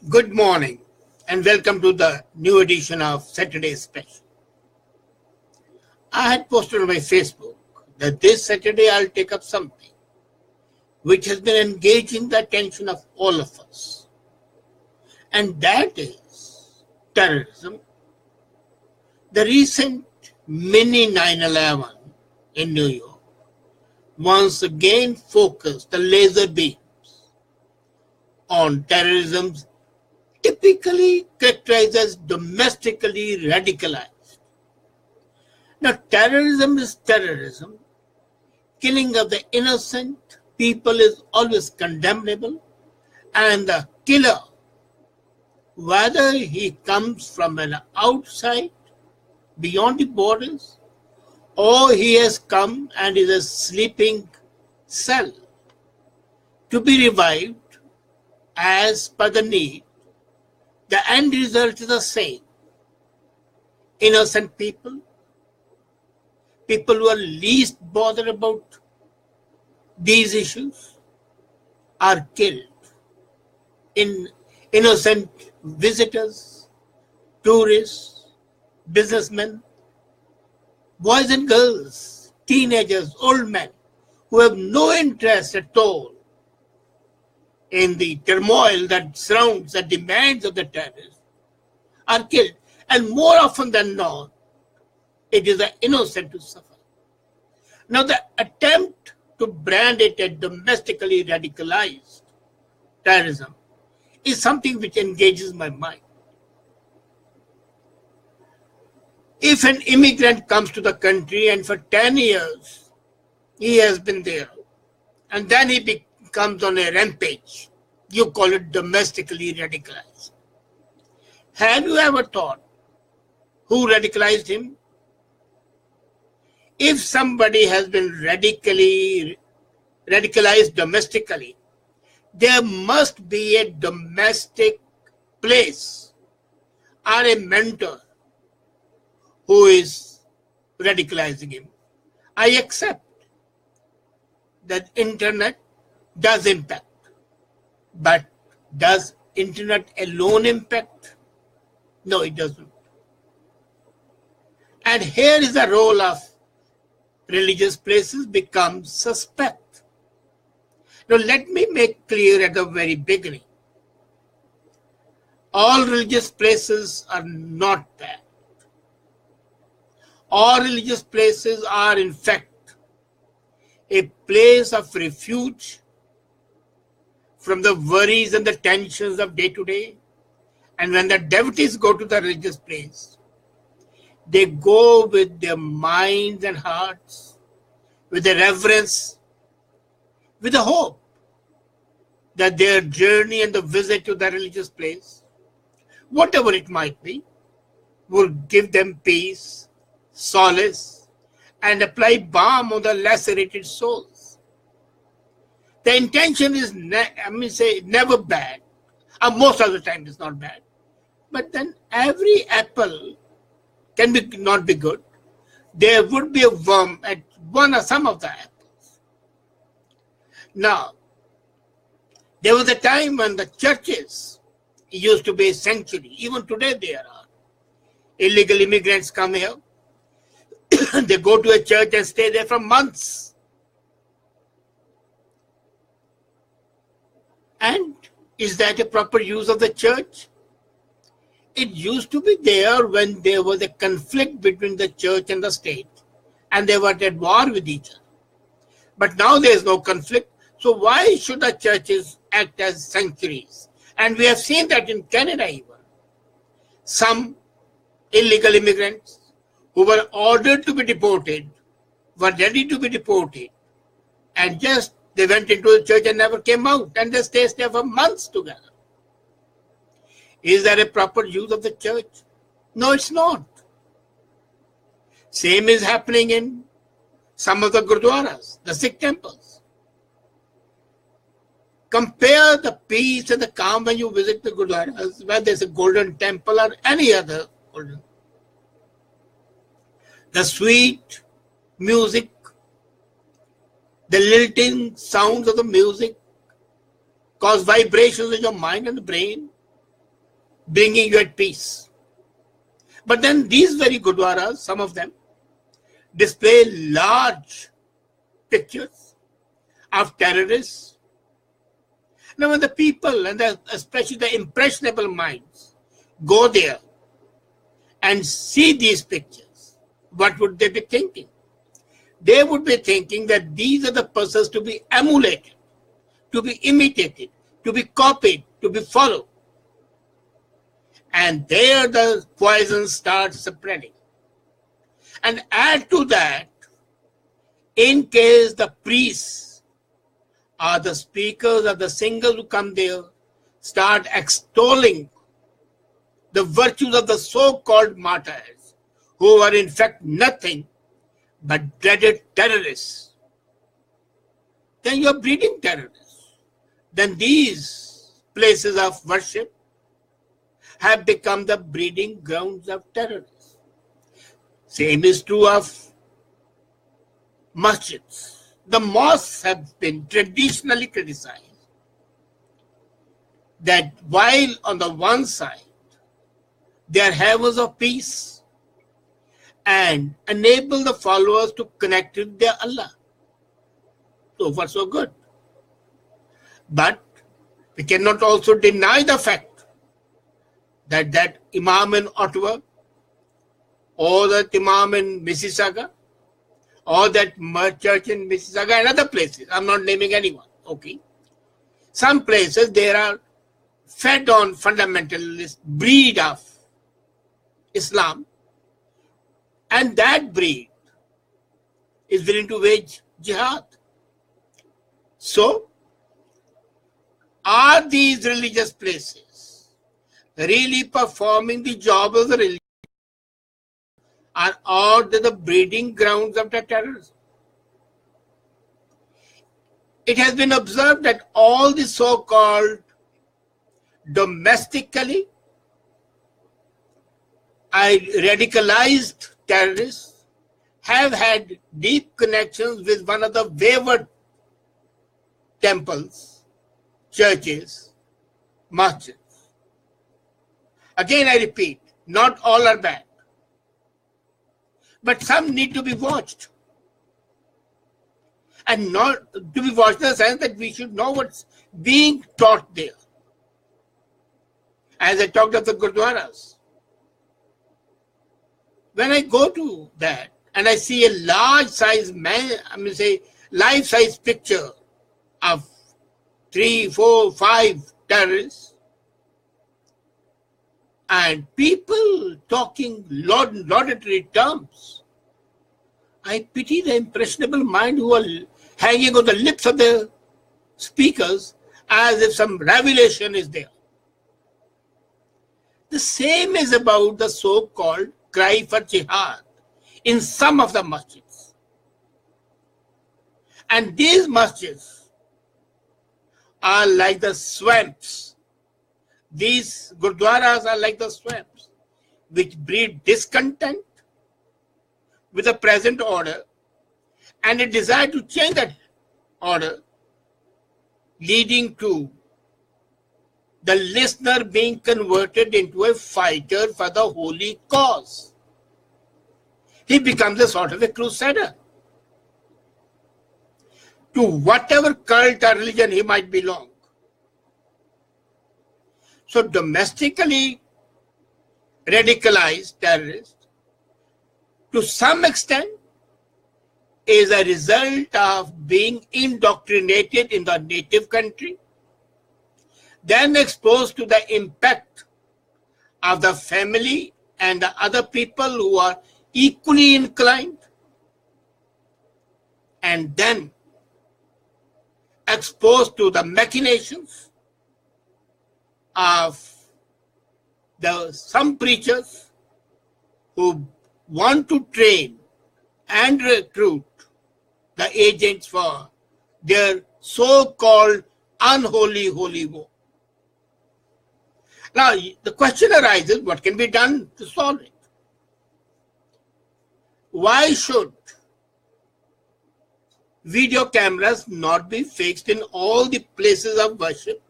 Good morning and welcome to the new edition of Saturday Special. I had posted on my Facebook that this Saturday I'll take up something which has been engaging the attention of all of us, and that is terrorism. The recent mini 9/11 in New York once again focused the laser beams on terrorism's typically characterized as domestically radicalized. Now, terrorism is terrorism. Killing of the innocent people is always condemnable, and the killer, whether he comes from an outside, beyond the borders, or he has come and is a sleeping cell to be revived as per the need, the end result is the same. Innocent people who are least bothered about these issues, are killed. Innocent visitors, tourists, businessmen, boys and girls, teenagers, old men, who have no interest at all in the turmoil that surrounds the demands of the terrorists, are killed. And more often than not, it is the innocent who suffer. Now, the attempt to brand it as domestically radicalized terrorism is something which engages my mind. If an immigrant comes to the country and for 10 years he has been there, and then he becomes on a rampage, you call it domestically radicalized. Have you ever thought who radicalized him? If somebody has been radicalized domestically, there must be a domestic place or a mentor who is radicalizing him. I accept that internet does impact, but does internet alone impact? No, it doesn't. And here is the role of religious places becomes suspect. Now, let me make clear at the very beginning, all religious places are not bad. All religious places are, in fact, a place of refuge from the worries and the tensions of day to day. And when the devotees go to the religious place, they go with their minds and hearts, with the reverence, with the hope that their journey and the visit to the religious place, whatever it might be, will give them peace, solace, and apply balm on the lacerated souls. The intention is, never bad. Most of the time it's not bad. But then every apple can not be good. There would be a worm at one or some of the apples. Now, there was a time when the churches used to be a sanctuary. Even today there are. Illegal immigrants come here. They go to a church and stay there for months. And is that a proper use of the church? It used to be there when there was a conflict between the church and the state, and they were at war with each other. But now there is no conflict, so why should the churches act as sanctuaries? And we have seen that in Canada even. Some illegal immigrants who were ordered to be deported were ready to be deported, and just they went into the church and never came out, and they stayed there for months together. Is there a proper use of the church? No, it's not. Same is happening in some of the gurdwaras, the Sikh temples. Compare the peace and the calm when you visit the gurdwaras, where there's a golden temple or any other golden. The sweet music, the lilting sounds of the music cause vibrations in your mind and the brain. bringing you at peace. But then these very gurdwaras, some of them, display large pictures of terrorists. Now when the people, and especially the impressionable minds, go there and see these pictures, what would they be thinking? They would be thinking that these are the persons to be emulated, to be imitated, to be copied, to be followed. And there the poison starts spreading. And add to that, in case the priests or the speakers or the singers who come there start extolling the virtues of the so-called martyrs, who are in fact nothing but dreaded terrorists, then you're breeding terrorists. Then these places of worship have become the breeding grounds of terrorists. Same is true of masjids. The mosques have been traditionally criticized that while on the one side they are havens of peace and enable the followers to connect with their Allah. So far so good. But we cannot also deny the fact that that Imam in Ottawa or that Imam in Mississauga or that church in Mississauga and other places, I'm not naming anyone, okay. Some places there are fed on fundamentalist breed of Islam, and that breed is willing to wage jihad. So, are these religious places really performing the job of the religion, or are they the breeding grounds of the terrorism? It has been observed that all the so-called domestically radicalized terrorists have had deep connections with one of the wayward temples, churches, masjids. Again, I repeat, not all are bad, but some need to be watched. And not to be watched in the sense that we should know what's being taught there. As I talked of the gurdwaras, when I go to that and I see a large size life-size picture of 3, 4, 5 terrorists and people talking laudatory terms, I pity the impressionable mind who are hanging on the lips of the speakers as if some revelation is there. The same is about the so-called cry for jihad in some of the masjids. And these masjids are like the swamps. These gurdwaras are like the swamps which breed discontent with the present order and a desire to change that order, leading to the listener being converted into a fighter for the holy cause. He becomes a sort of a crusader to whatever cult or religion he might belong. So domestically radicalized terrorists, to some extent, is a result of being indoctrinated in the native country, then exposed to the impact of the family and the other people who are equally inclined, and then exposed to the machinations of some preachers who want to train and recruit the agents for their so-called unholy holy war. Now, the question arises, what can be done to solve it? Why should video cameras not be fixed in all the places of worship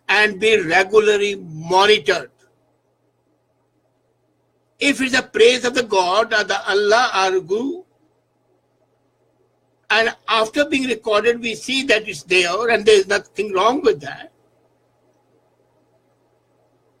and be regularly monitored. If it's a praise of the God or the Allah or Guru, and after being recorded, we see that it's there and there is nothing wrong with that,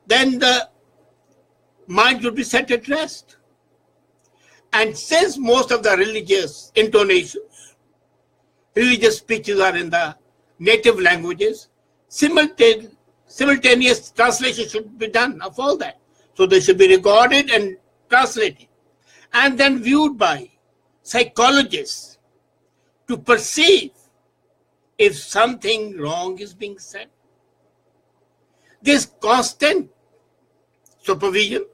then the mind should be set at rest. And since most of the religious intonations, religious speeches are in the native languages, simultaneous translation should be done of all that. So they should be recorded and translated, and then viewed by psychologists to perceive if something wrong is being said. This constant supervision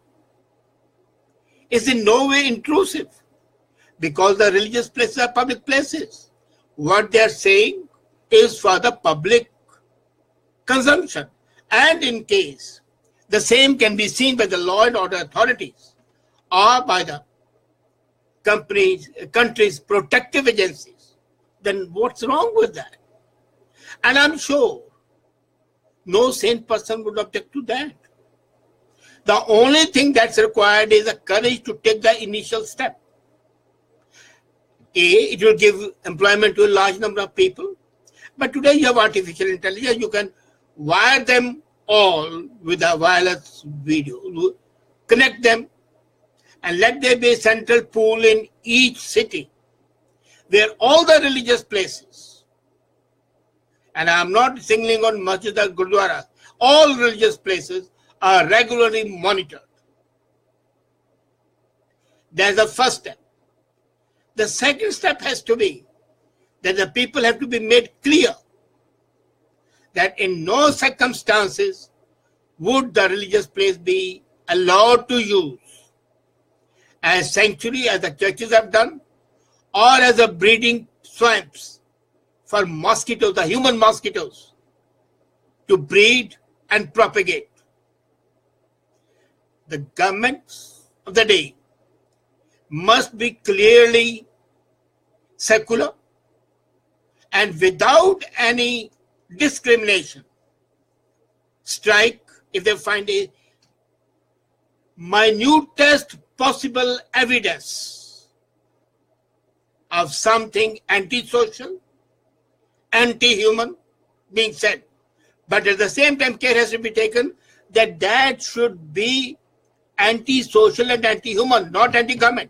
is in no way intrusive, because the religious places are public places. What they are saying is for the public consumption, and in case the same can be seen by the law and order authorities or by the country's protective agencies, then what's wrong with that? And I'm sure no sane person would object to that. The only thing that's required is the courage to take the initial step. It will give employment to a large number of people. But today you have artificial intelligence. You can wire them all with a wireless video. Connect them and let there be a central pool in each city where all the religious places, and I'm not singling on masjid or gurdwara, all religious places are regularly monitored. That's the first step. The second step has to be that the people have to be made clear that in no circumstances would the religious place be allowed to use as sanctuary, as the churches have done, or as a breeding swamps for mosquitoes, the human mosquitoes, to breed and propagate. The governments of the day must be clearly secular and without any discrimination strike if they find a minutest possible evidence of something antisocial, anti-human being said. But at the same time, care has to be taken that that should be anti-social and anti-human, not anti-government.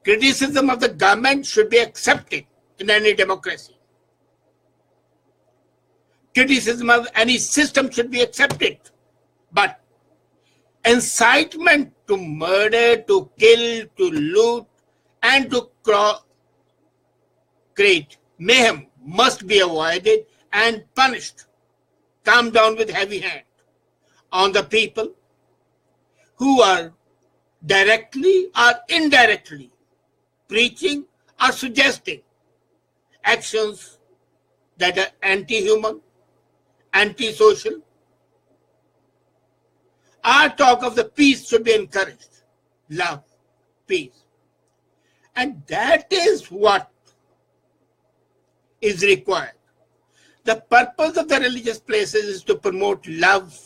Criticism of the government should be accepted in any democracy. Criticism of any system should be accepted. But incitement to murder, to kill, to loot, and to create mayhem must be avoided and punished. Come down with heavy hand on the people who are directly or indirectly preaching or suggesting actions that are anti-human, anti-social. Our talk of the peace should be encouraged. Love, peace. And that is what is required. The purpose of the religious places is to promote love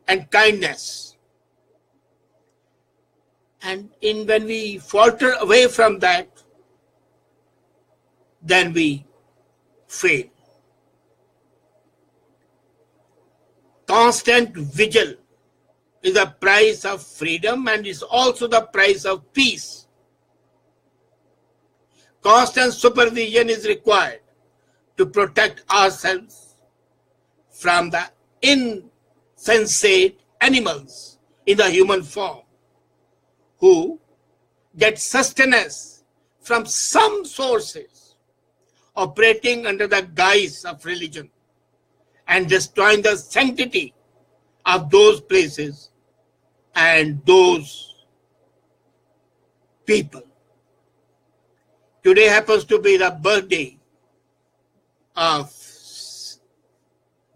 and kindness. And when we falter away from that, then we fail. Constant vigil is the price of freedom and is also the price of peace. Constant supervision is required to protect ourselves from the insensate animals in the human form who get sustenance from some sources operating under the guise of religion and destroying the sanctity of those places and those people. Today happens to be the birthday of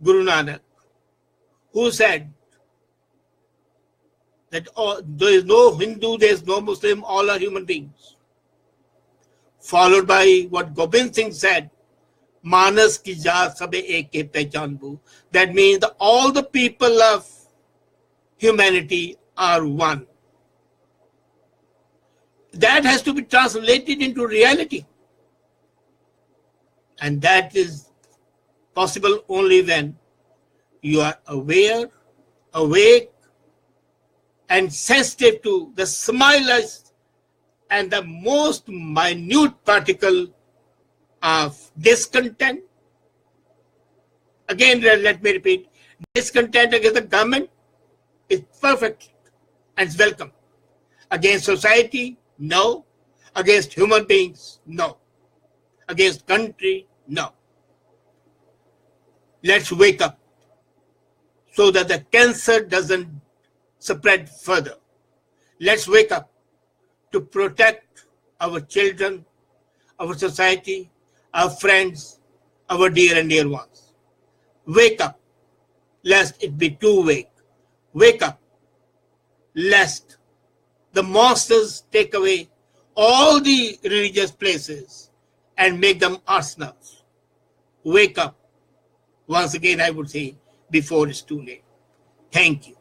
Guru Nanak, who said that there is no Hindu, there is no Muslim, all are human beings. Followed by what Gobind Singh said, Manas ki jaat sabe ek ke pehchan bu. That means that all the people of humanity are one. That has to be translated into reality. And that is possible only when you are aware, awake, and sensitive to the smallest and the most minute particle of discontent. Again, let me repeat, discontent against the government is perfect and it's welcome. Against society, no. Against human beings, no. Against country, no. Let's wake up so that the cancer doesn't spread further. Let's wake up to protect our children, our society, our friends, our dear and dear ones. Wake up, lest it be too late. Wake up, lest the monsters take away all the religious places and make them arsenals. Wake up. Once again, I would say, before it's too late. Thank you.